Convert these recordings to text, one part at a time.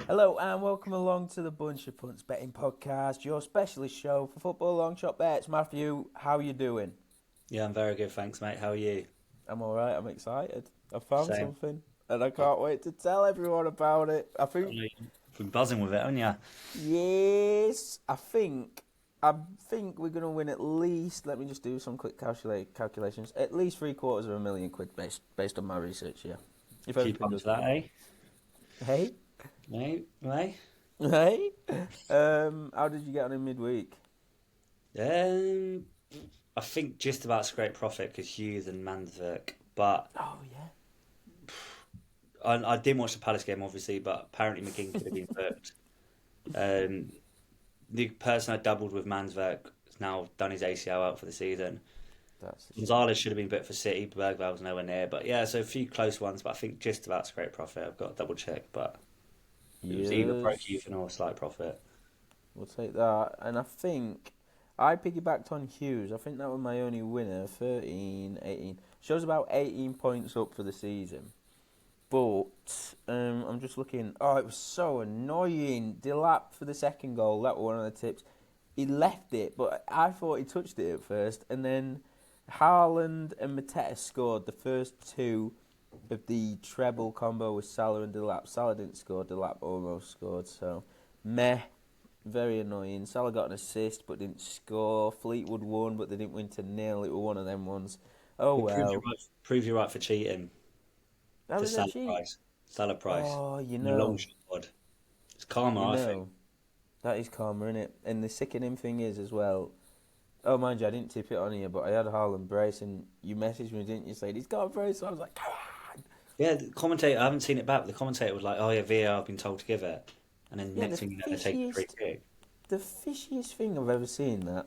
Hello and welcome along to the Bunch of Punts Betting Podcast, your specialist show for football long shot bets. Matthew, how are you doing? Yeah, I'm very good, thanks, mate. How are you? I'm alright, I'm excited. I found Same. something and I can't wait to tell everyone about it. You've been buzzing with it, haven't you? Yes, I think we're going to win at least, let me just do some quick calculations, at least £750,000 based on my research here. If Keep everything on does to that, eh? Hey? Mate? Hey? How did you get on in midweek? Um, I think just about scrape profit because Hughes and Mansverk. But Oh, yeah. I didn't watch the Palace game, obviously, but apparently McGinn could have been booked. Um, the person I doubled with Mansverk has now done his ACL out for the season. That's a shame. Gonzalez should have been booked for City. Bergvall was nowhere near. But yeah, so a few close ones, but I think just about scrape profit. I've got to double check, but it was either break Yes. even or slight profit. We'll take that. And I think I piggybacked on Hughes. I think that was my only winner. 13, 18. Shows about 18 points up for the season. But I'm just looking. Oh, it was so annoying. Delap for the second goal. That was one of the tips. He left it, but I thought he touched it at first. And then Haaland and Mateta scored the first two of the treble combo with Salah and Delap. Salah didn't score. Delap almost scored. So, meh. Very annoying. Salah got an assist but didn't score. Fleetwood won but they didn't win to nil. It was one of them ones. Oh Well, well. prove you right for cheating. How For was that Salah cheap? Price. Salah Price. Oh, In the long shot pod. It's karma, I think. that is karma, innit? And the sickening thing is as well. Oh, mind you, I didn't tip it on here, but I had Haaland brace, and you messaged me, didn't you? Saying he's got a brace. So I was like, come on. Yeah, the commentator, I haven't seen it back, but the commentator was like, oh yeah, VAR, I've been told to give it. And then Yeah, next thing you know, they take a free kick. the fishiest thing I've ever seen. That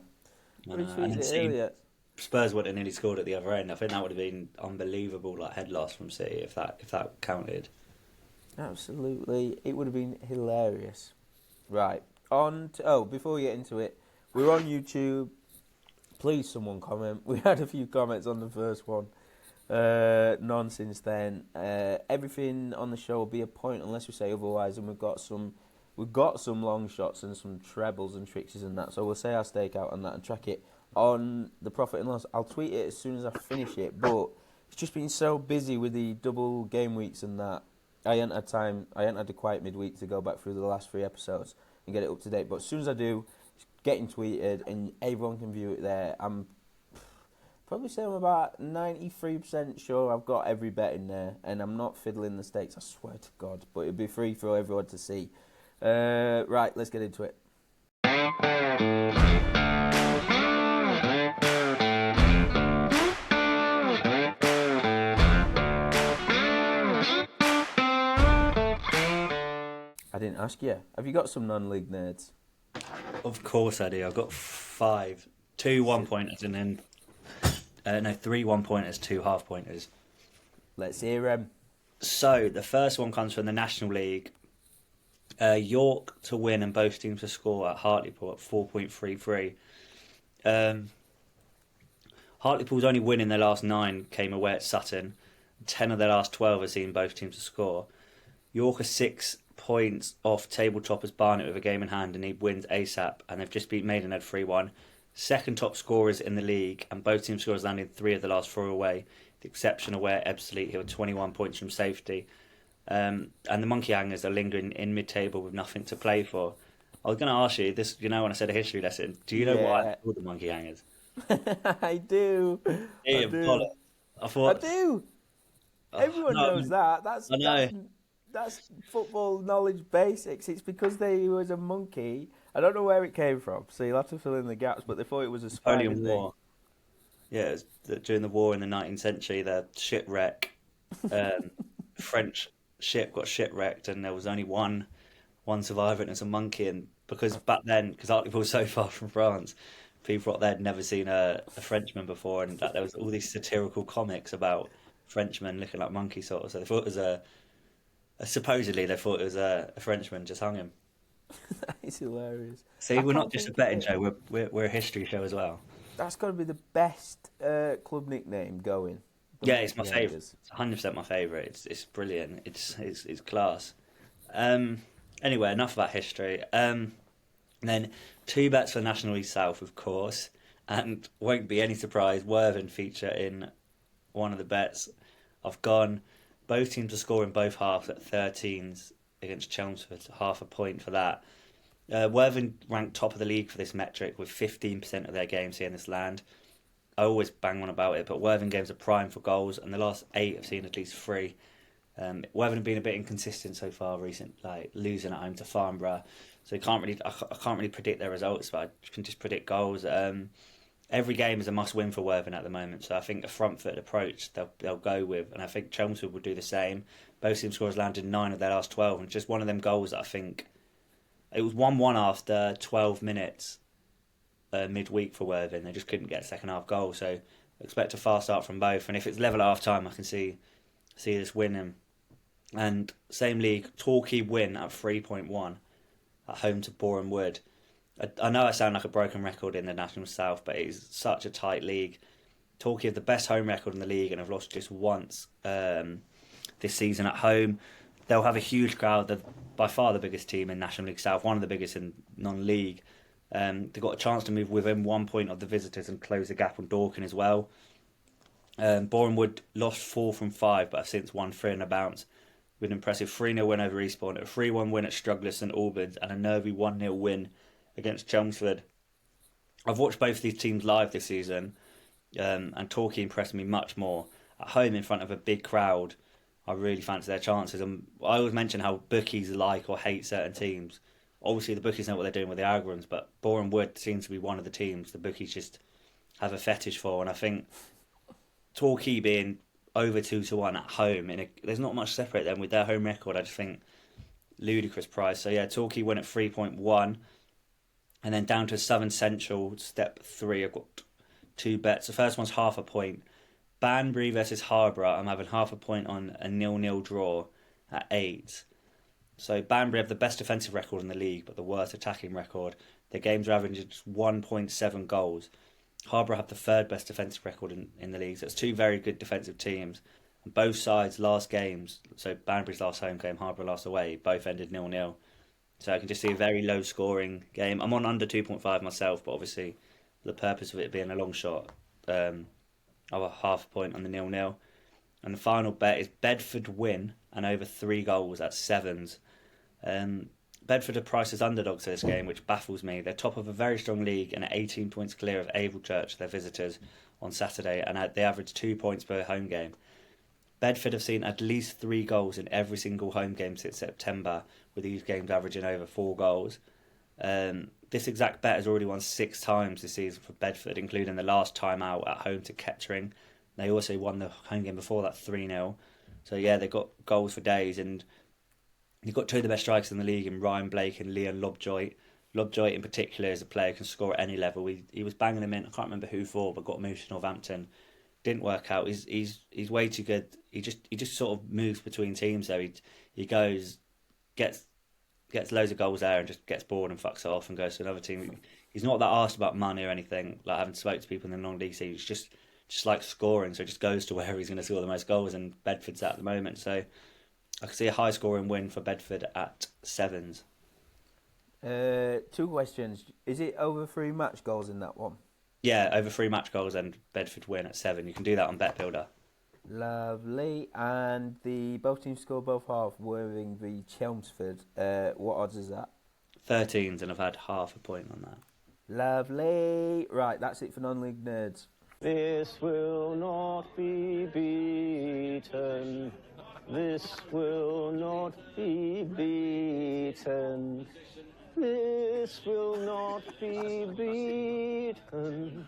I I know. And retweeted then it seeing earlier. Spurs would have nearly scored at the other end. I think that would have been unbelievable, like head loss from City if that counted. Absolutely, it would have been hilarious. Right, before we get into it, we're on YouTube. Please, someone comment. We had a few comments on the first one. None since then. Everything on the show will be a point unless we say otherwise, and we've got some long shots and some trebles and tricks and that. So we'll say our stake out on that and track it on the profit and loss. I'll tweet it as soon as I finish it, but it's just been so busy with the double game weeks and that. I ain't had time. I ain't had a quiet midweek to go back through the last 3 episodes and get it up to date. But as soon as I do, it's getting tweeted and everyone can view it there. I'm probably saying I'm about 93% sure I've got every bet in there, and I'm not fiddling the stakes. I swear to God, but it'll be free for everyone to see. Right, let's get into it. I didn't ask you. Have you got some non-league nerds? Of course I do. I've got 5. 2 1-pointers and then... no, 3 1-pointers, 2 half-pointers. Let's hear them. So, the first one comes from the National League. York to win and both teams to score at Hartlepool at 4.33. Hartlepool's only win in their last 9 came away at Sutton. 10 of their last 12 have seen both teams to score. York are 6 points off table toppers Barnet with a game in hand and he wins ASAP, and they've just beat Maidenhead 3-1. Second top scorers in the league, and both team scorers landed 3 of the last 4 away. The exception of where Ebbsfleet, who were 21 points from safety. And the Monkey Hangers are lingering in mid-table with nothing to play for. I was going to ask you this, when I said a history lesson, do you know why I called the Monkey Hangers? I do. Yeah, I do. I thought, I do. Everyone no, knows that. I know. That's football knowledge basics. It's because they was a monkey. I don't know where it came from, so you'll have to fill in the gaps. But they thought it was a spider Napoleon thing. War. Yeah, it was during the war in the 19th century, the shipwreck, French ship got shipwrecked, and there was only one survivor, and it was a monkey. And because back then, because Hartlepool was so far from France, people thought they'd never seen a Frenchman before, and that there was all these satirical comics about Frenchmen looking like monkeys, sort of. So they thought it was supposedly they thought it was a Frenchman just hung him. That is hilarious. See, I we're not can't just a think of betting it. show; we're a history show as well. That's got to be the best club nickname going. The Yeah, it's my Monkey favourite. Hangers. It's 100% my favourite. It's brilliant. It's class. Anyway, enough about history. Then 2 bets for National League South, of course, and won't be any surprise, Worthing feature in one of the bets. I've gone both teams to score in both halves at 13s against Chelmsford, half a point for that. Worthing ranked top of the league for this metric with 15% of their games here in this land. I always bang on about it, but Worthing games are prime for goals, and the last 8 have seen at least 3. Worthing have been a bit inconsistent so far recent, like losing at home to Farnborough, so I can't really predict their results, but I can just predict goals. Every game is a must-win for Worthing at the moment, so I think a front-foot approach they'll go with, and I think Chelmsford will do the same. Both team scorers landed 9 of their last 12, and just one of them goals that I think it was 1-1 after 12 minutes midweek for Worthing. They just couldn't get a second half goal, so expect a fast start from both. And if it's level at half time, I can see this winning. And same league, Torquay win at 3.1 at home to Borehamwood. I know I sound like a broken record in the National South, but it is such a tight league. Torquay have the best home record in the league and have lost just once this season at home. They'll have a huge crowd. They're by far the biggest team in National League South, one of the biggest in non-league. They've got a chance to move within 1 point of the visitors and close the gap on Dorking as well. Borehamwood lost 4 from 5, but have since won 3 in a bounce with an impressive 3-0 win over Eastbourne, a 3-1 win at Struggler St Albans, and a nervy 1-0 win against Chelmsford. I've watched both of these teams live this season, and Torquay impressed me much more. At home in front of a big crowd, I really fancy their chances. And I always mention how bookies like or hate certain teams. Obviously, the bookies know what they're doing with the algorithms, but Borehamwood seems to be one of the teams the bookies just have a fetish for. And I think Torquay being over 2-1 at home, there's not much separate them with their home record. I just think ludicrous price. So yeah, Torquay win at 3.1, and then down to Southern Central step 3. I've got 2 bets. The first one's half a point. Banbury versus Harborough. I'm having half a point on a 0-0 draw at 8. So Banbury have the best defensive record in the league, but the worst attacking record. Their games are averaging just 1.7 goals. Harborough have the 3rd best defensive record in the league. So it's 2 very good defensive teams. And both sides' last games, so Banbury's last home game, Harborough last away, both ended 0-0. So I can just see a very low scoring game. I'm on under 2.5 myself, but obviously for the purpose of it being a long shot, I'll have half a point on the 0-0. And the final bet is Bedford win and over 3 goals at 7s. Bedford are priced as underdogs to this game, which baffles me. They're top of a very strong league and 18 points clear of Alvechurch, their visitors, on Saturday, and they average 2 points per home game. Bedford have seen at least 3 goals in every single home game since September, with these games averaging over 4 goals. This exact bet has already won 6 times this season for Bedford, including the last time out at home to Kettering. They also won the home game before that 3-0. So yeah, they've got goals for days, and you've got 2 of the best strikers in the league in Ryan Blake and Leon Lobjoit. Lobjoit in particular is a player who can score at any level. He was banging them in. I can't remember who for, but got moved to Northampton. Didn't work out. He's way too good. He just sort of moves between teams though. He goes, gets loads of goals there and just gets bored and fucks it off and goes to another team. He's not that asked about money or anything. Like, I haven't spoke to people in the non-league scene. He's just like scoring, so he just goes to where he's going to score the most goals, and Bedford's at the moment. So I can see a high scoring win for Bedford at 7s. 2 questions. Is it over 3 match goals in that one? Yeah, over 3 match goals and Bedford win at 7. You can do that on Bet Builder. Lovely. And the both teams score both half. Worthing v Chelmsford. What odds is that? 13s, and I've had half a point on that. Lovely. Right, that's it for non-league nerds. This will not be beaten. This will not be beaten. This will not be beaten.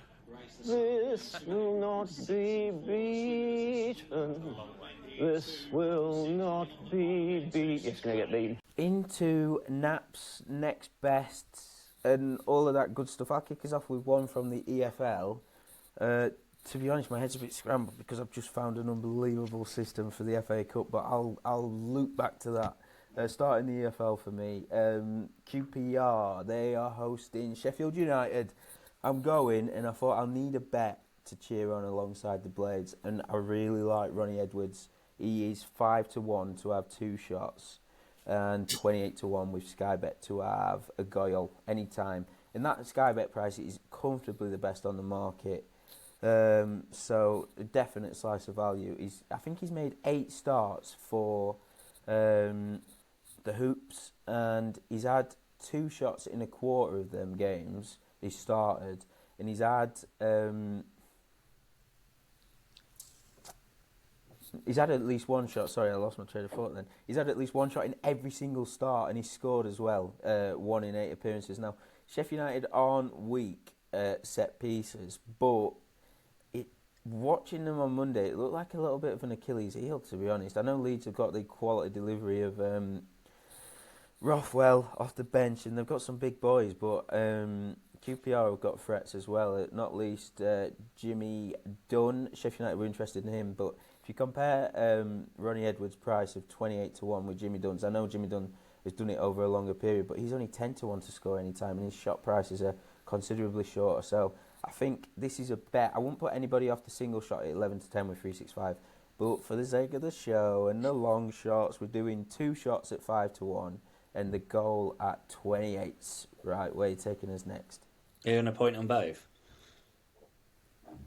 This will not be beaten. This will not be beaten. It's going to get beaten. Into naps, next bests, and all of that good stuff. I'll kick us off with one from the EFL. To be honest, my head's a bit scrambled because I've just found an unbelievable system for the FA Cup, but I'll loop back to that. Starting the EFL for me, QPR, they are hosting Sheffield United. I'm going, and I thought I'll need a bet to cheer on alongside the Blades, and I really like Ronnie Edwards. He is 5-1 to have 2 shots. and 28 to 1 with Sky Bet to have a goal anytime. And that Sky Bet price is comfortably the best on the market. So a definite slice of value. I think he's made 8 starts for the Hoops, and he's had 2 shots in a quarter of them games he started, and he's had at least 1 shot. Sorry, I lost my train of thought then. He's had at least 1 shot in every single start, and he's scored as well. 1 in 8 appearances. Now, Sheff United aren't weak at set pieces, but watching them on Monday, it looked like a little bit of an Achilles heel, to be honest. I know Leeds have got the quality delivery of Rothwell off the bench, and they've got some big boys, but QPR have got threats as well, not least Jimmy Dunn. Sheff United were interested in him, but if you compare Ronnie Edwards' price of 28 to 1 with Jimmy Dunn's, I know Jimmy Dunn has done it over a longer period, but he's only 10 to 1 to score any time, and his shot prices are considerably shorter. So I think this is a bet. I wouldn't put anybody off the single shot at 11 to 10 with 365, but for the sake of the show and the long shots, we're doing 2 shots at 5 to 1 and the goal at 28. Right, where are you taking us next? You're going to point on both?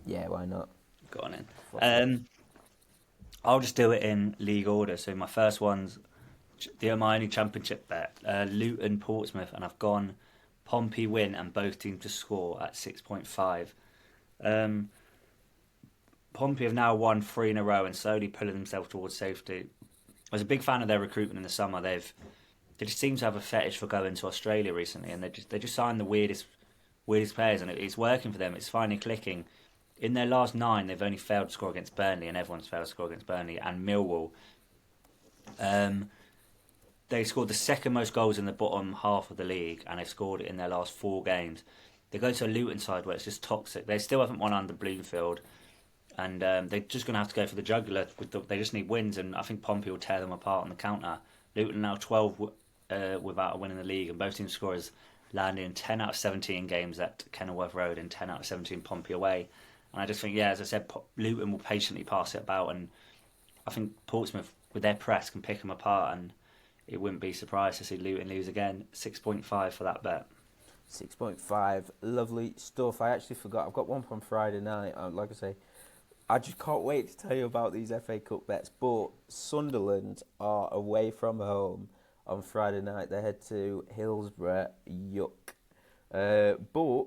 Yeah, why not? Go on in. I'll just do it in league order. So my first one's my only championship bet, Luton, Portsmouth, and I've gone Pompey win and both teams to score at 6.5. Pompey have now won 3 in a row and slowly pulling themselves towards safety. I was a big fan of their recruitment in the summer. They just seem to have a fetish for going to Australia recently, and they just signed the weirdest players, and it's working for them. It's finally clicking. In their last 9, they've only failed to score against Burnley, and everyone's failed to score against Burnley and Millwall. They scored the second most goals in the bottom half of the league, and they've scored it in their last 4 games. They go to a Luton side where it's just toxic. They still haven't won under Bloomfield, and they're just going to have to go for the jugular. They just need wins, and I think Pompey will tear them apart on the counter. Luton now 12 without a win in the league, and both team scorers landing in 10 out of 17 games at Kenilworth Road and 10 out of 17 Pompey away. And I just think, as I said, Luton will patiently pass it about, and I think Portsmouth, with their press, can pick them apart, and it wouldn't be surprised to see Luton lose again. 6.5 for that bet. 6.5, lovely stuff. I actually forgot, I've got one from Friday night. Like I say, I just can't wait to tell you about these FA Cup bets. But Sunderland are away from home on Friday night. They head to Hillsborough. Yuck. But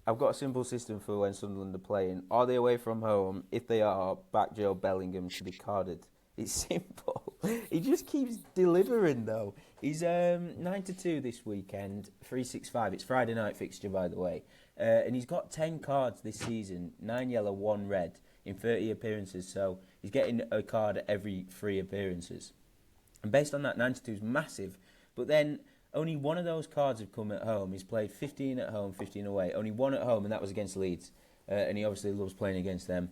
I've got a simple system for when Sunderland are playing. Are they away from home? If they are, back Joe Bellingham to be carded. It's simple. He just keeps delivering, though. He's 9 to 2 this weekend, 365. It's Friday night fixture, by the way. And he's got 10 cards this season, 9 yellow, 1 red, in 30 appearances. So he's getting a card at every 3 appearances. And based on that, 9 to 2 is massive. But then only one of those cards have come at home. He's played 15 at home, 15 away. Only one at home, and that was against Leeds. And he obviously loves playing against them.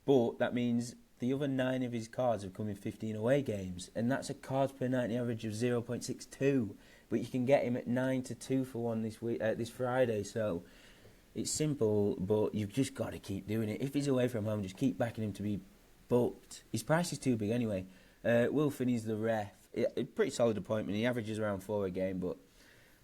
But that means the other 9 of his cards have come in 15 away games, and that's a cards per 90 average of 0.62. But you can get him at 9 to 2 for one this Friday. So it's simple, but you've just got to keep doing it. If he's away from home, just keep backing him to be booked. His price is too big anyway. Will Finney's the ref. A pretty solid appointment. He averages around 4 a game, but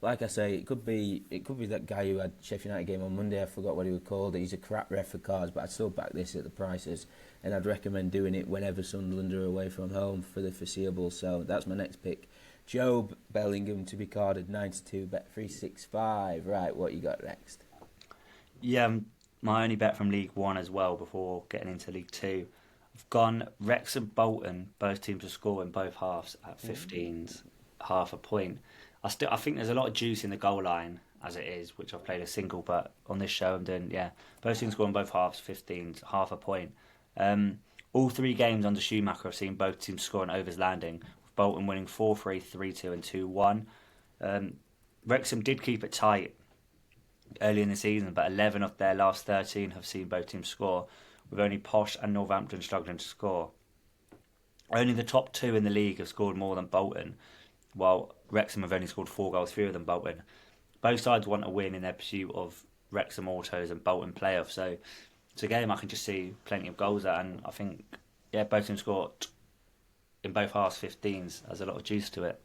like I say, it could be that guy who had Sheff United game on Monday. I forgot what he was called. He's a crap ref for cards, but I'd still back this at the prices, and I'd recommend doing it whenever Sunderland are away from home for the foreseeable. So that's my next pick. Job Bellingham to be carded 9 to 2, bet 365. Right, what you got next? Yeah, my only bet from League 1 as well before getting into League 2. I've gone Wrexham, Bolton, both teams to score in both halves at 15s, half a point. I think there's a lot of juice in the goal line as it is, which I've played a single, but on this show I'm doing, both teams score in both halves, 15s, half a point. All 3 games under Schumacher I've seen both teams score on overs landing, with Bolton winning 4-3, 3-2 and 2-1. Wrexham did keep it tight early in the season, but 11 of their last 13 have seen both teams score, with only Posh and Northampton struggling to score. Only the top 2 in the league have scored more than Bolton, while Wrexham have only scored 4 goals, fewer than Bolton. Both sides want a win in their pursuit of Wrexham autos and Bolton playoffs, so it's a game I can just see plenty of goals at, and I think both teams scored in both halves 15s. There's a lot of juice to it.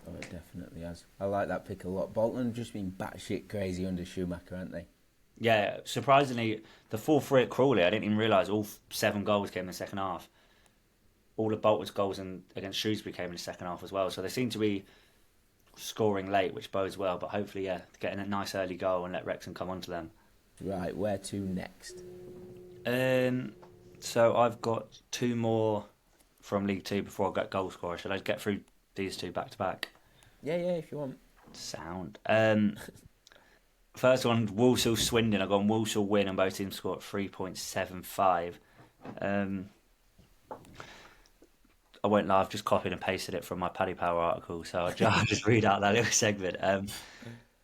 Oh, it definitely has. I like that pick a lot. Bolton have just been batshit crazy under Schumacher, haven't they? Yeah, surprisingly, the 4-3 at Crawley, I didn't even realise all 7 goals came in the second half. All of Bolton's goals against Shrewsbury came in the second half as well. So they seem to be scoring late, which bodes well. But hopefully, getting a nice early goal and let Wrexham come onto them. Right, where to next? So I've got 2 more from League 2 before I get goal scorer. Should I get through these 2 back to back? Yeah, if you want. Sound. First one, Walsall Swindon. I've gone Walsall win and both teams scored 3.75. I won't lie, I've just copied and pasted it from my Paddy Power article, so I'll just read out that little segment.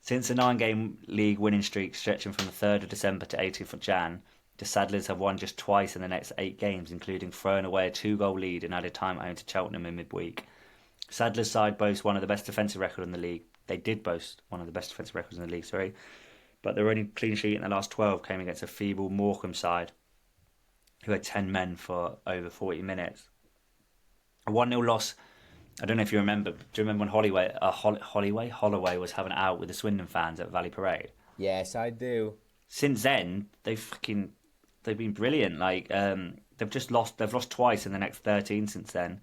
Since the 9-game league winning streak stretching from the 3rd of December to 18th of Jan, the Saddlers have won just twice in the next 8 games, including throwing away a 2-goal lead in added time at home to Cheltenham in midweek. Saddlers' side boasts one of the best defensive records in the league. They did boast one of the best defensive records in the league, but their only clean sheet in the last 12 came against a feeble Morecambe side, who had 10 men for over 40 minutes. A 1-0 loss. I don't know if you remember. Do you remember when Holloway was having it out with the Swindon fans at Valley Parade? Yes, I do. Since then, they've been brilliant. They've lost twice in the next 13 since then,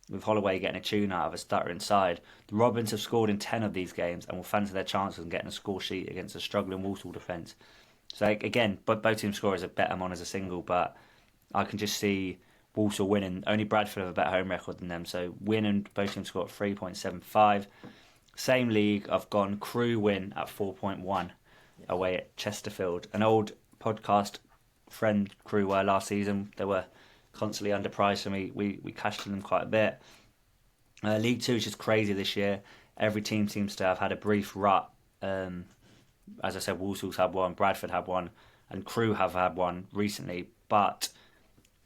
with Holloway getting a tune out of a stuttering side. The Robins have scored in 10 of these games and will fancy their chances of getting a score sheet against a struggling Walsall defence. So again, both team scorers have bet them on as a single, but I can just see Walsall winning. Only Bradford have a better home record than them, so win and both teams score at 3.75. Same league, I've gone Crewe win at 4.1 away at Chesterfield. An old podcast friend Crewe were last season. They were constantly underpriced, and we cashed in them quite a bit. League 2 is just crazy this year. Every team seems to have had a brief rut. As I said, Walsall's had one, Bradford had one, and Crewe have had one recently. But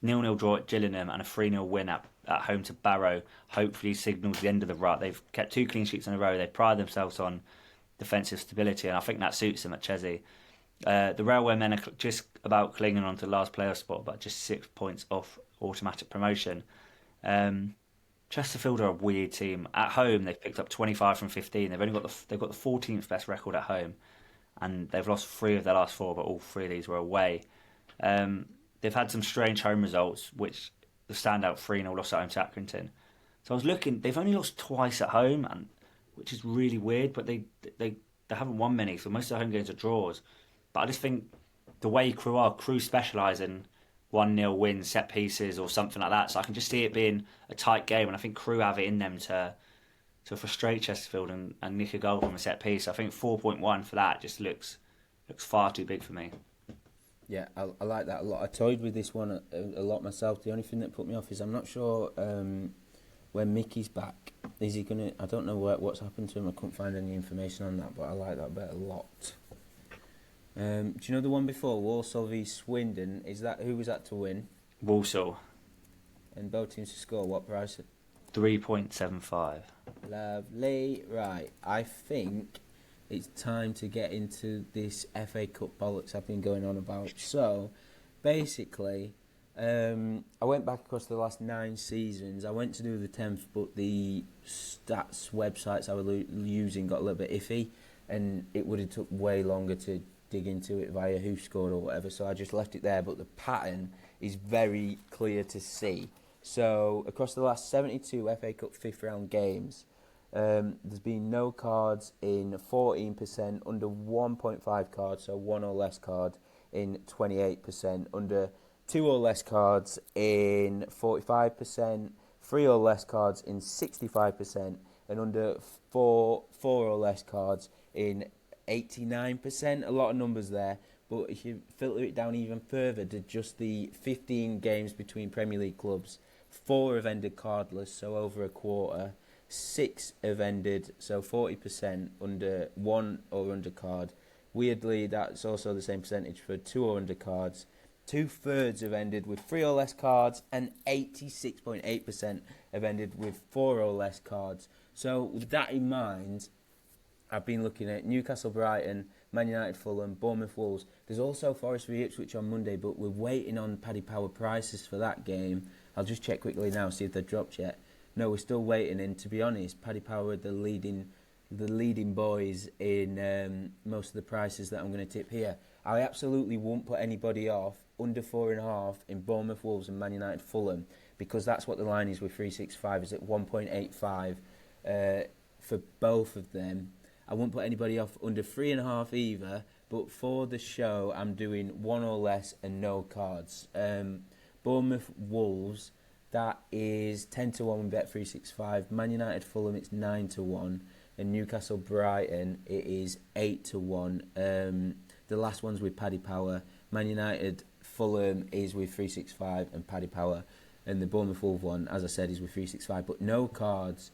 0-0 draw at Gillingham and a 3-0 win at home to Barrow hopefully signals the end of the rut. They've kept 2 clean sheets in a row. They pride themselves on defensive stability, and I think that suits them at Chesney. The Railway men are just about clinging on to the last playoff spot, but just 6 points off automatic promotion. Chesterfield are a weird team. At home, they've picked up 25 from 15. They've got the 14th best record at home, and they've lost 3 of their last 4, but all 3 of these were away. They've had some strange home results, which the standout 3-0 loss at home to Accrington. So I was looking, they've only lost twice at home, and which is really weird, but they haven't won many, so most of their home games are draws. But I just think the way Crewe specialise in 1-0 wins, set pieces or something like that, so I can just see it being a tight game, and I think Crewe have it in them to frustrate Chesterfield and nick a goal from a set piece. I think 4.1 for that just looks far too big for me. Yeah, I like that a lot. I toyed with this one a lot myself. The only thing that put me off is I'm not sure when Mickey's back. Is he going to... I don't know what's happened to him. I couldn't find any information on that, but I like that bet a lot. Do you know the one before, Walsall v Swindon? Who was that to win? Walsall. And both teams to score, what price? 3.75. Lovely. Right, I think it's time to get into this FA Cup bollocks I've been going on about. So, basically, I went back across the last 9 seasons. I went to do the 10th, but the stats websites I was using got a little bit iffy, and it would have took way longer to dig into it via who scored or whatever, so I just left it there, but the pattern is very clear to see. So, across the last 72 FA Cup 5th round games, there's been no cards in 14%, under 1.5 cards, so 1 or less card in 28%, under 2 or less cards in 45%, 3 or less cards in 65%, and under 4 or less cards in 89%. A lot of numbers there, but if you filter it down even further to just the 15 games between Premier League clubs, 4 have ended cardless, so over a quarter. 6 have ended, so 40% under 1 or under card. Weirdly, that's also the same percentage for 2 or under cards. 2/3 have ended with 3 or less cards, and 86.8% have ended with 4 or less cards. So with that in mind, I've been looking at Newcastle, Brighton, Man United, Fulham, Bournemouth, Wolves. There's also Forest v Ipswich on Monday, but we're waiting on Paddy Power prices for that game. I'll just check quickly now, see if they've dropped yet. no, we're still waiting. And to be honest, Paddy Power are the leading boys in most of the prices that I'm going to tip here. I absolutely won't put anybody off under 4.5 in Bournemouth, Wolves and Man United, Fulham, because that's what the line is with 365, is at 1.85 for both of them. I won't put anybody off under 3.5 either, but for the show I'm doing 1 or less and no cards. Bournemouth, Wolves, that is 10-1 with Bet365. Man United, Fulham, it's 9-1. And Newcastle, Brighton, it is 8-1. The last one's with Paddy Power. Man United, Fulham is with 365 and Paddy Power. And the Bournemouth Wolves one, as I said, is with 365. But no cards,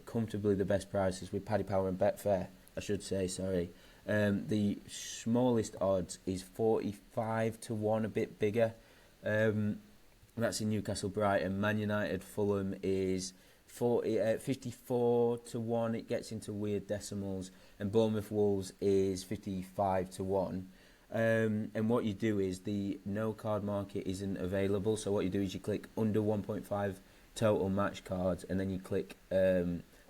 comfortably the best prices with Paddy Power and Betfair, I should say, sorry. The smallest odds is 45-1, a bit bigger. That's in Newcastle, Brighton. Man United, Fulham is 54-1. It gets into weird decimals. And Bournemouth Wolves is 55-1. And what you do is the no card market isn't available. So what you do is you click under 1.5 total match cards, and then you click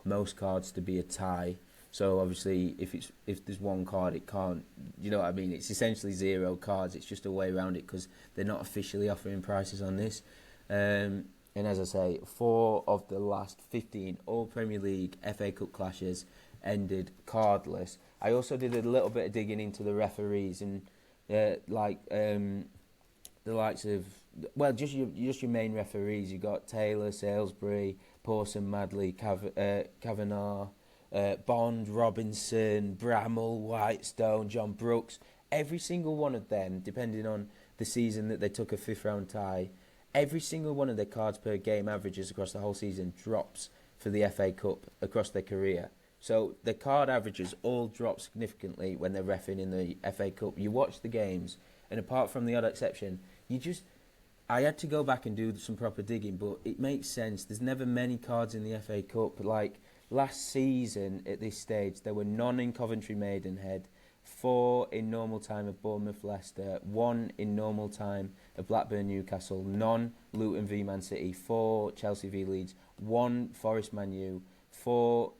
most cards to be a tie. So obviously, if there's one card, it can't. You know what I mean? It's essentially 0 cards. It's just a way around it because they're not officially offering prices on this. And as I say, 4 of the last 15 all Premier League FA Cup clashes ended cardless. I also did a little bit of digging into the referees and the likes of, well, just your main referees. You got Taylor, Salisbury, Pawson, Madley, Kavanagh, Bond, Robinson, Bramall, Whitestone, John Brooks. Every single one of them, depending on the season that they took a 5th round tie, every single one of their cards per game averages across the whole season drops for the FA Cup across their career. So the card averages all drop significantly when they're reffing in the FA Cup. You watch the games, and apart from the odd exception, I had to go back and do some proper digging, but it makes sense. There's never many cards in the FA Cup. Like last season at this stage, there were none in Coventry Maidenhead, 4 in normal time of Bournemouth Leicester, 1 in normal time of Blackburn Newcastle, none Luton v Man City, 4 Chelsea v Leeds, 1 Forest Man U, 4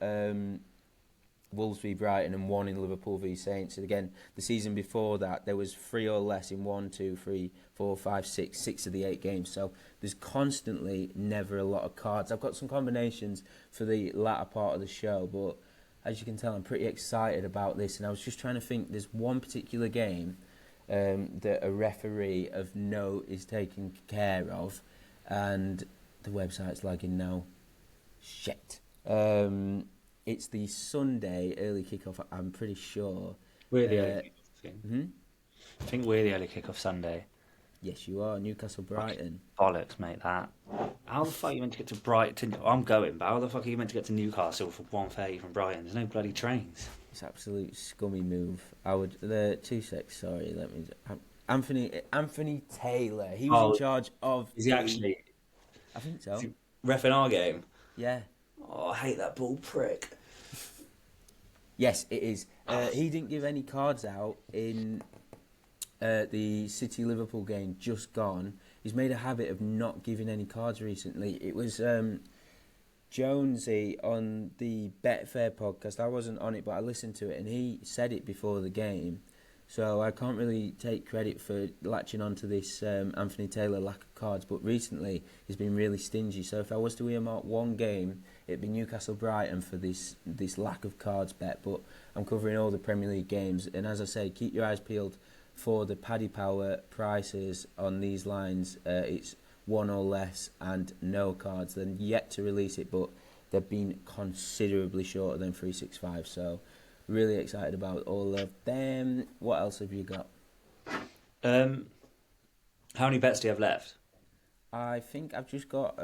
Wolves v Brighton, and 1 in Liverpool v Saints. And again, the season before that, there was 3 or less in 1, 2, 3, 4, 5, 6 of the 8 games. So there's constantly never a lot of cards. I've got some combinations for the latter part of the show, but as you can tell, I'm pretty excited about this. And I was just trying to think, there's one particular game that a referee of note is taking care of, and the website's lagging now. Shit. It's the Sunday early kickoff, I'm pretty sure. We're the early kickoff. I think we're the early kickoff Sunday. Yes, you are. Newcastle, Brighton. Bollocks, mate, that. How the fuck are you meant to get to Brighton? I'm going, but how the fuck are you meant to get to Newcastle for 1:30 from Brighton? There's no bloody trains. It's absolute scummy move. I would... 2 secs, sorry. Let me... Anthony Taylor. He was in charge of... Is he actually? I think so. Is he reffing our game? Yeah. Oh, I hate that ball prick. Yes, it is. He didn't give any cards out in the City-Liverpool game just gone. He's made a habit of not giving any cards recently. It was Jonesy on the Betfair podcast. I wasn't on it, but I listened to it, and he said it before the game. So I can't really take credit for latching onto this Anthony Taylor lack of cards, but recently he's been really stingy. So if I was to earmark one game, it'd be Newcastle Brighton for this lack of cards bet. But I'm covering all the Premier League games, and as I say, keep your eyes peeled for the Paddy Power prices on these lines. It's 1 or less and no cards. They're yet to release it, but they've been considerably shorter than 365. So really excited about all of them. What else have you got? How many bets do you have left? I think I've just got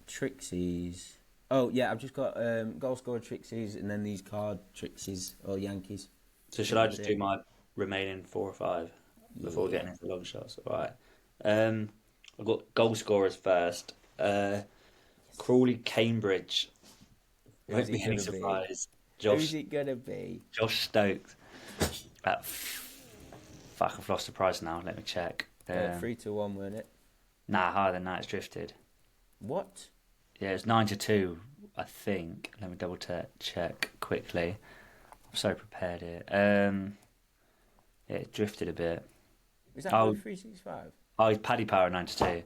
Trixies. Oh yeah, I've just got goal scorer Trixies, and then these card Trixies or Yankees. So should I just do my remaining 4 or 5 before getting into long shots? All right. I've got goal scorers first. Crawley, Cambridge. Won't be any surprise. Who's it gonna be? Josh Stokes. Fuck, I've lost the price now. Let me check. 3-1, weren't it? Nah, higher than that. It's drifted. What? Yeah, it's 9-2, I think. Let me double check quickly. I'm so prepared here. Yeah, it drifted a bit. Is that Oh, with 365? oh, it's Paddy Power 9-2.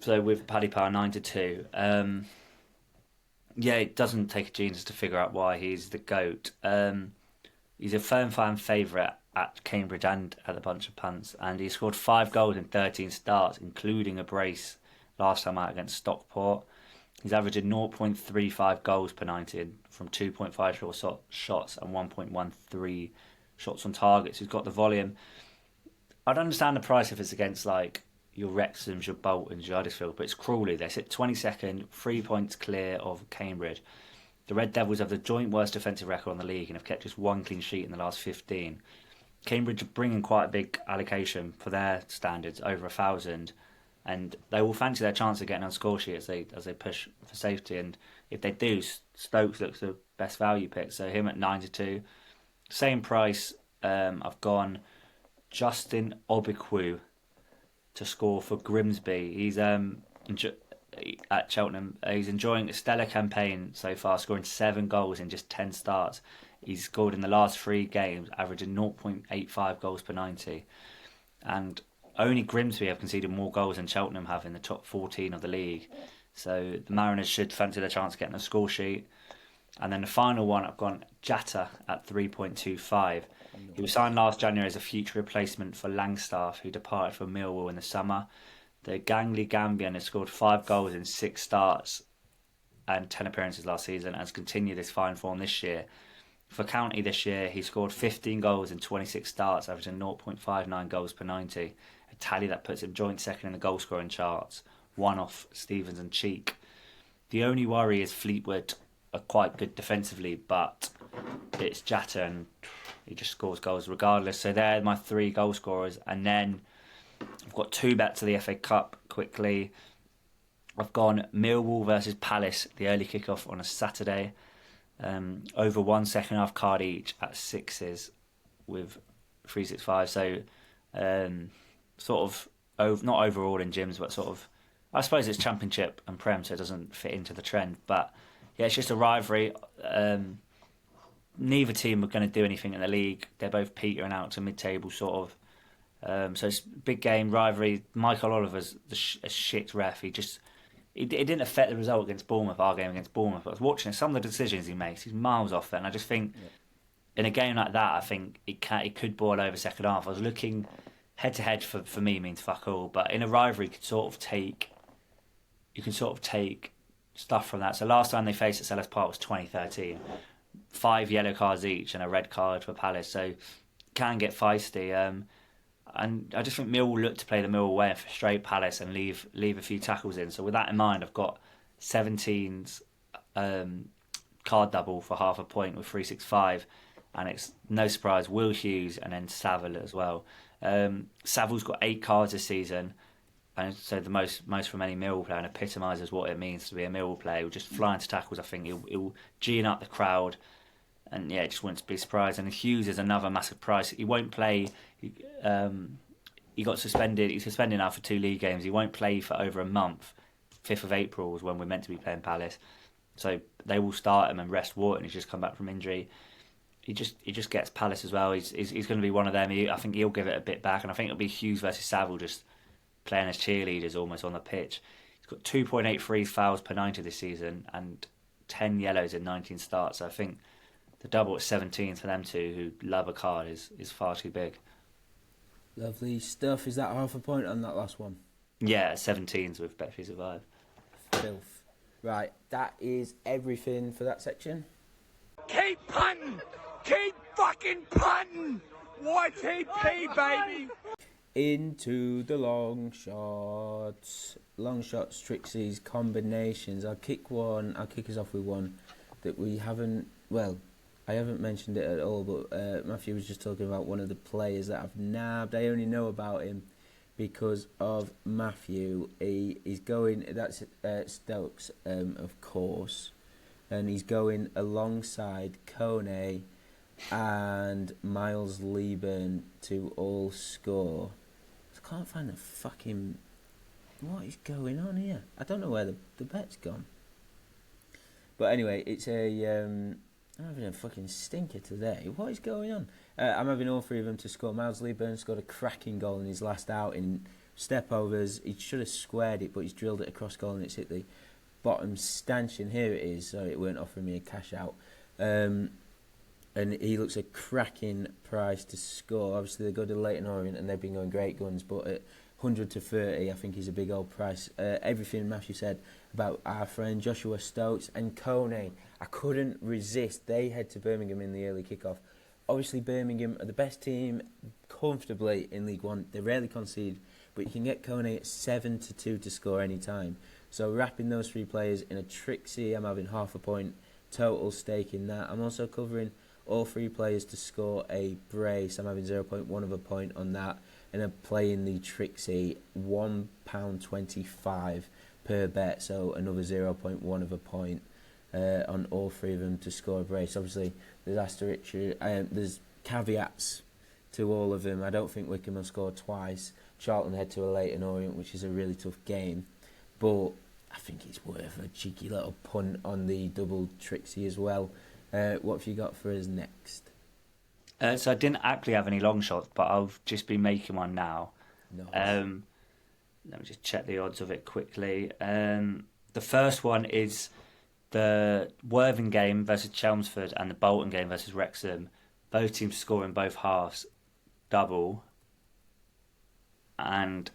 So with Paddy Power 9-2, yeah, it doesn't take a genius to figure out why he's the GOAT. He's a firm fan favourite at Cambridge and at the bunch of punts, and he scored 5 goals in 13 starts, including a brace last time out against Stockport. He's averaging 0.35 goals per 90 from 2.5 shots and 1.13 shots on targets. He's got the volume. I'd understand the price if it's against like your Wrexhams, your Boltons, your Huddersfield, but it's Crawley. They sit 22nd, 3 points clear of Cambridge. The Red Devils have the joint worst defensive record on the league and have kept just 1 clean sheet in the last 15. Cambridge are bringing quite a big allocation for their standards, over 1,000, and they will fancy their chance of getting on score sheet as they push for safety. And if they do, Stokes looks the best value pick. So him at 9-2, same price. I've gone Justin Obikwu to score for Grimsby. He's at Cheltenham. He's enjoying a stellar campaign so far, scoring 7 goals in just 10 starts. He's scored in the last 3 games, averaging 0.85 goals per 90. And only Grimsby have conceded more goals than Cheltenham have in the top 14 of the league. So the Mariners should fancy their chance of getting a score sheet. And then the final one, I've gone Jatta at 3.25. He was signed last January as a future replacement for Langstaff, who departed for Millwall in the summer. The gangly Gambian has scored 5 goals in 6 starts and 10 appearances last season and has continued his fine form this year. For County this year, he scored 15 goals in 26 starts, averaging 0.59 goals per 90, a tally that puts him joint second in the goal scoring charts, one off Stevens and Cheek. The only worry is Fleetwood are quite good defensively, but it's Jatta and he just scores goals regardless. So they're my 3 goal scorers. And then I've got 2 bets of the FA Cup quickly. I've gone Millwall versus Palace, the early kickoff on a Saturday. Over 1 second half card each at 6s with 365. So sort of not overall in gyms, but sort of, I suppose it's Championship and Prem, so it doesn't fit into the trend. But yeah, it's just a rivalry. Neither team are going to do anything in the league. They're both petering out to mid-table sort of. So it's a big game, rivalry. Michael Oliver's a shit ref. It didn't affect the result against Bournemouth, our game against Bournemouth. I was watching some of the decisions he makes. He's miles off it, and I just think in a game like that, I think it could boil over second half. I was looking head to head for me means fuck all, but in a rivalry, you can sort of take stuff from that. So last time they faced at Sellers Park was 2013, 5 yellow cards each and a red card for Palace. So can get feisty. And I just think Millwall look to play the Millwall way and frustrate Palace and leave a few tackles in. So with that in mind, I've got 17's card double for half a point with 365, and it's no surprise Will Hughes and then Saville as well. Saville's got 8 cards this season, and so the most from any Millwall player, and epitomises what it means to be a Millwall player. He'll just fly into tackles. I think he'll gene up the crowd. And yeah, just wouldn't be surprised. And Hughes is another massive price. He won't play. He got suspended. He's suspended now for 2 league games. He won't play for over a month. 5th of April is when we're meant to be playing Palace. So they will start him and rest Wharton. He's just come back from injury. He just gets Palace as well. He's going to be one of them. I think he'll give it a bit back. And I think it'll be Hughes versus Saville just playing as cheerleaders almost on the pitch. He's got 2.83 fouls per 90 this season and 10 yellows in 19 starts. So I think the double at 17 for them two who love a card is far too big. Lovely stuff. Is that half a point on that last one? Yeah, 17s with Bet365. Filth. Right, that is everything for that section. Keep punting! Keep fucking punting! YTP, baby! Into the long shots. Long shots, Trixie's combinations. I'll kick us off with one that we haven't... Well, I haven't mentioned it at all, but Matthew was just talking about one of the players that I've nabbed. I only know about him because of Matthew. He's going, that's Stokes, of course, and he's going alongside Kone and Miles Lieben to all score. I can't find the fucking What is going on here? I don't know where the bet's gone. But anyway, it's I'm having a fucking stinker today. What is going on? I'm having all three of them to score. Miles Leeburn scored a cracking goal in his last outing. Step overs. He should have squared it, but he's drilled it across goal and it's hit the bottom stanchion. Here it is. Sorry, it weren't offering me a cash out. And he looks a cracking price to score. Obviously, they go to Leyton Orient and they've been going great guns, but at 100 to 30, I think he's a big old price. Everything Matthew said about our friend Joshua Stokes and Coney, I couldn't resist. They head to Birmingham in the early kickoff. Obviously, Birmingham are the best team comfortably in League One. They rarely concede, but you can get Coney at 7-2 to score any time. So wrapping those three players in a Trixie, I'm having half a point total stake in that. I'm also covering all three players to score a brace. I'm having 0.1 of a point on that. And I'm playing the Trixie £1.25 per bet, so another 0.1 of a point on all three of them to score a brace. Obviously, there's caveats to all of them. I don't think Wycombe will score twice. Charlton head to a Leyton Orient, which is a really tough game, but I think it's worth a cheeky little punt on the double Trixie as well. What have you got for us next? So I didn't actually have any long shots, but I'll just be making one now. Nice. Let me just check the odds of it quickly. The first one is the Worthing game versus Chelmsford and the Bolton game versus Wrexham. Both teams score in both halves, double, and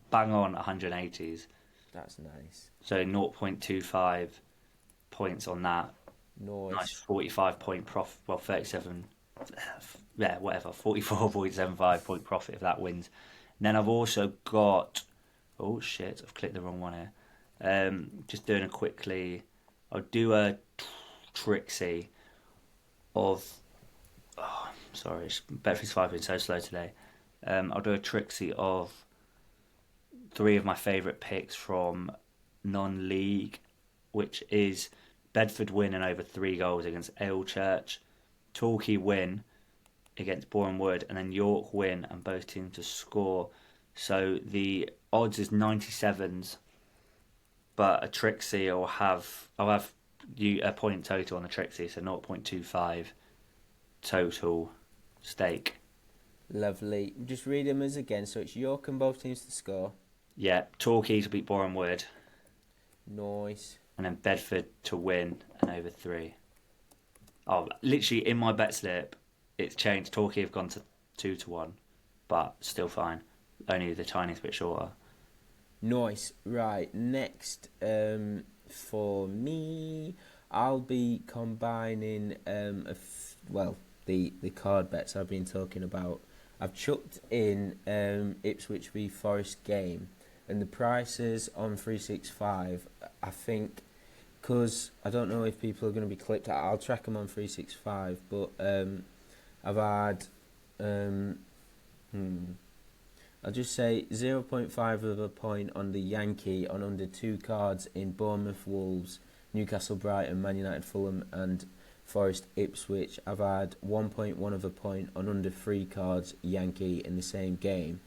bang on 180s. That's nice. So 0.25 points on that. Nice 45 point profit. Well, 37. Yeah, whatever. 44.75 point profit if that wins. And then I've also got. Oh shit! I've clicked the wrong one here. Just doing it quickly. I'll do a Trixie of. Oh, sorry, Bedford's 5 been so slow today. I'll do a Trixie of 3 of my favourite picks from non-league, which is Bedford win and over 3 goals against Alvechurch, Torquay win against Borehamwood, and then York win and both teams to score. So the odds is 97s, but a Trixie I'll have you a point total on the Trixie, so 0.25 total stake. Lovely. Just read them as again. So it's York and both teams to score. Yeah, Torquay to beat Borehamwood. Nice. And then Bedford to win and over 3. Oh, literally in my bet slip, it's changed. Torquay have gone to 2-1, but still fine. Only the tiniest bit shorter. Nice. Right. Next, for me, I'll be combining the card bets I've been talking about. I've chucked in Ipswich v Forest game, and the prices on 365, I think, because I don't know if people are going to be clipped. I'll track them on 365, but I've had, I'll just say 0.5 of a point on the Yankee on under 2 cards in Bournemouth, Wolves, Newcastle, Brighton, Man United, Fulham, and Forest, Ipswich. I've had 1.1 of a point on under 3 cards Yankee in the same game,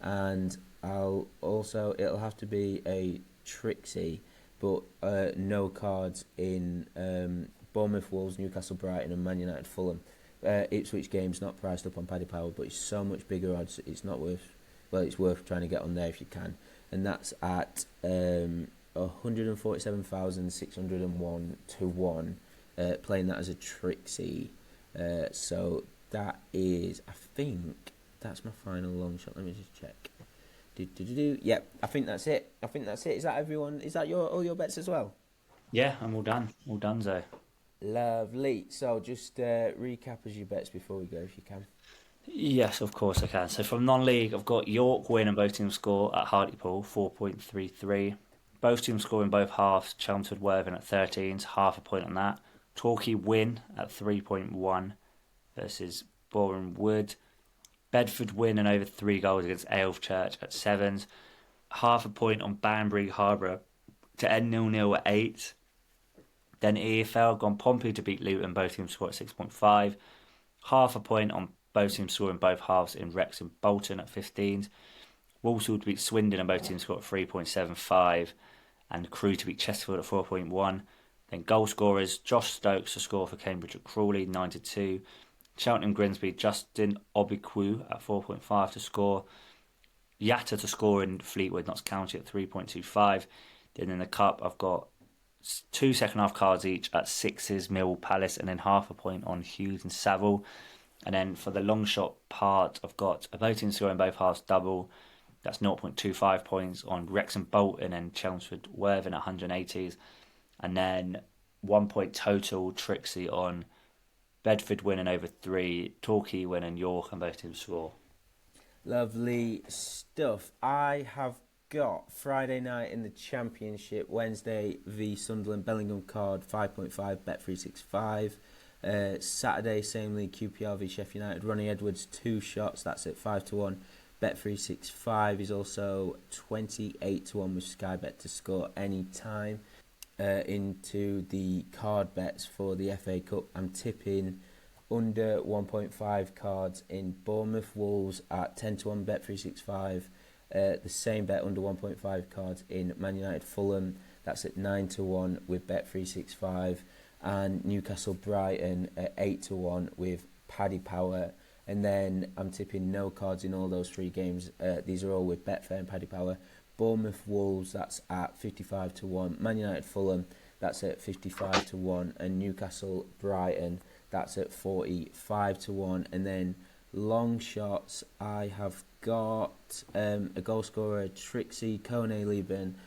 and it'll have to be a Trixie, but no cards in Bournemouth, Wolves, Newcastle, Brighton, and Man United, Fulham. Ipswich game's not priced up on Paddy Power, but it's so much bigger odds. It's not worth. Well, it's worth trying to get on there if you can, and that's at 147,601 to 1. Playing that as a Trixie. So that is, I think that's my final long shot. Let me just check. Yep, I think that's it. Is that everyone? Is that all your bets as well? Yeah, I'm all done. All done, Zoe. Lovely. So just recap as your bets before we go, if you can. Yes, of course I can. So from non-league, I've got York win and both teams score at Hartlepool, 4.33. Both teams score in both halves. Chelmsford Worthing at 13s, half a point on that. Torquay win at 3.1 versus Borehamwood. Bedford win and over 3 goals against Alvechurch at 7s. Half a point on Banbury Harborough to end 0-0 at 8. Then EFL gone Pompey to beat Luton. Both teams score at 6.5. Half a point on both teams scoring both halves in Wrexham Bolton at 15s. Walsall to beat Swindon, and both teams scored at 3.75, and Crewe to beat Chesterfield at 4.1. Then goal scorers, Josh Stokes to score for Cambridge at Crawley, 9-2. Charlton and Grimsby, Justin Obikwu at 4.5 to score. Yatta to score in Fleetwood, Notts County at 3.25. Then in the Cup, I've got 2 second-half cards each at Sixes, Mill, Palace, and then half a point on Hughes and Savile. And then for the long shot part, I've got a both teams scoring both halves double. That's 0.25 points on Wrexham, Bolton, and Chelmsford, Worthing at 180s. And then 1 point total Trixie on Bedford winning over 3, Torquay winning York, and both teams score. Lovely stuff. I have got Friday night in the Championship, Wednesday v Sunderland, Bellingham card 5.5, Bet365. Saturday, same league, QPR v Sheff Utd, Ronnie Edwards 2 shots, that's at 5-1. Bet365 is also 28-1 with Sky Bet to score any time. Into the card bets for the FA Cup, I'm tipping under 1.5 cards in Bournemouth Wolves at 10-1 Bet365. The same bet under 1.5 cards in Man United Fulham, that's at 9-1 with Bet365. And Newcastle Brighton at 8-1 with Paddy Power. And then I'm tipping no cards in all those 3 games. These are all with Betfair and Paddy Power. Bournemouth Wolves, that's at 55-1. Man United Fulham, that's at 55-1. And Newcastle Brighton, that's at 45-1. And then long shots, I have got a goal scorer, Trixie, Kone, Leeburn,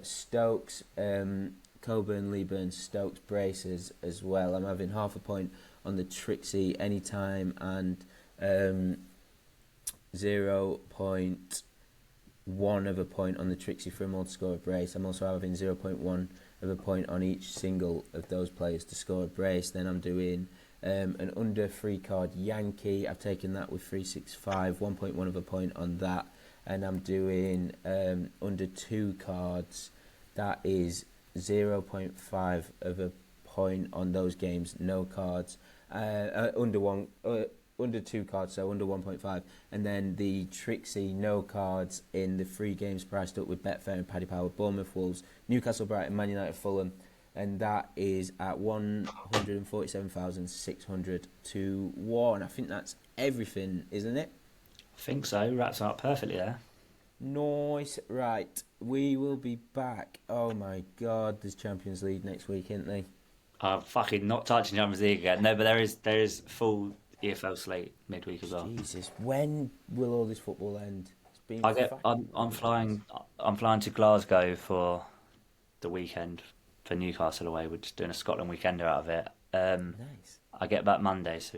Stokes, Coburn, Leeburn, Stokes, braces as well. I'm having half a point on the Trixie anytime and 0.1 of a point on the Trixie for a more to score a brace. I'm also having 0.1 of a point on each single of those players to score a brace. Then I'm doing an under 3 card Yankee. I've taken that with 365, 1.1 of a point on that. And I'm doing under 2 cards. That is 0.5 of a point on those games. No cards. Under 2 cards, so under 1.5. And then the Trixie no cards in the 3 games priced up with Betfair and Paddy Power, Bournemouth Wolves, Newcastle Brighton, Man United Fulham, and that is at 147,600 to 1. I think that's everything, isn't it? I think so. Wraps up perfectly there. Nice. Right, we will be back. Oh my God, there's Champions League next week, isn't there? I'm fucking not touching Champions League again. No, but there is full EFL slate midweek as well. Jesus, when will all this football end? It's been I'm flying to Glasgow for the weekend for Newcastle away. We're just doing a Scotland weekender out of it. Nice. I get back Monday, so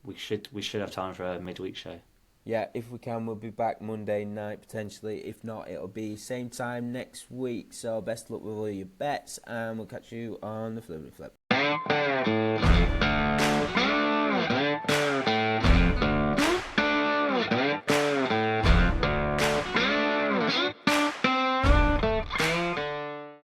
we should have time for a midweek show. Yeah, if we can, we'll be back Monday night potentially. If not, it'll be same time next week. So best luck with all your bets, and we'll catch you on the Flip.